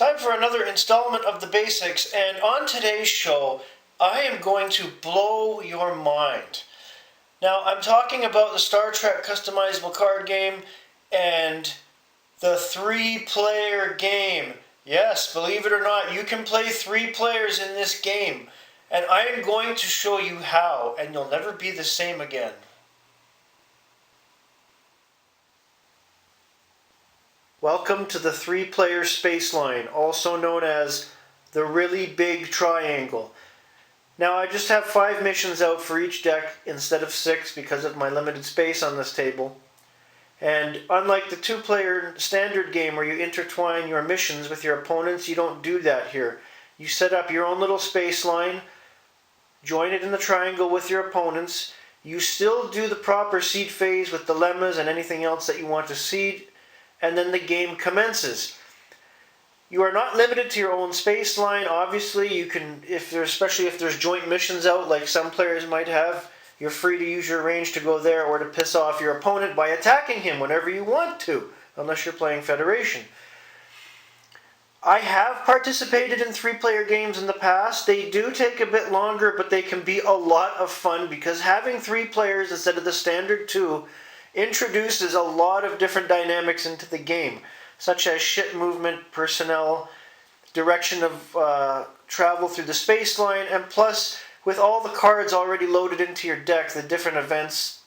Time for another installment of the basics, and on today's show, I am going to blow your mind. Now, I'm talking about the Star Trek customizable card game and the 3-player game. Yes, believe it or not, you can play 3 players in this game, and I am going to show you how, and you'll never be the same again. Welcome to the 3-player space line, also known as the really big triangle. Now I just have 5 missions out for each deck instead of 6 because of my limited space on this table. And unlike the 2-player standard game where you intertwine your missions with your opponents, you don't do that here. You set up your own little space line, join it in the triangle with your opponents. You still do the proper seed phase with dilemmas and anything else that you want to seed, and then the game commences. You are not limited to your own space line. Obviously, you can, especially if there's joint missions out like some players might have, you're free to use your range to go there or to piss off your opponent by attacking him whenever you want to, unless you're playing Federation. I have participated in 3-player games in the past. They do take a bit longer, but they can be a lot of fun because having 3 players instead of the standard 2 introduces a lot of different dynamics into the game, such as ship movement, personnel, direction of travel through the space line, and plus, with all the cards already loaded into your deck, the different events,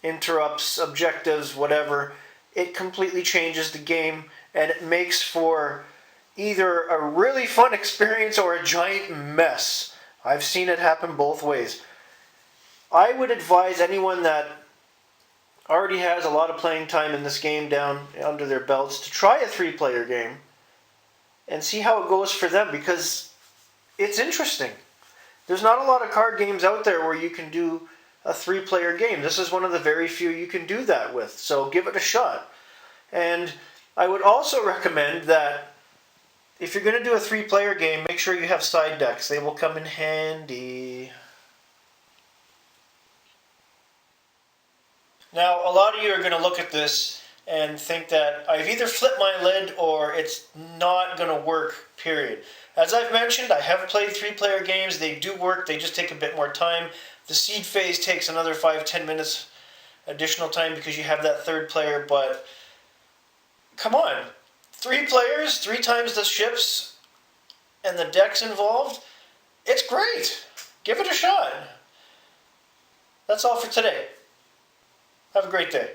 interrupts, objectives, whatever, it completely changes the game, and it makes for either a really fun experience or a giant mess. I've seen it happen both ways. I would advise anyone that already has a lot of playing time in this game down under their belts to try a 3-player game and see how it goes for them, because it's interesting. There's not a lot of card games out there where you can do a 3-player game. This is one of the very few you can do that with, so give it a shot. And I would also recommend that if you're going to do a 3-player game, make sure you have side decks. They will come in handy. Now, a lot of you are going to look at this and think that I've either flipped my lid or it's not going to work, period. As I've mentioned, I have played 3-player games. They do work. They just take a bit more time. The seed phase takes another 5-10 minutes additional time because you have that 3rd player, but come on. 3 players, 3 times the ships and the decks involved. It's great. Give it a shot. That's all for today. Have a great day.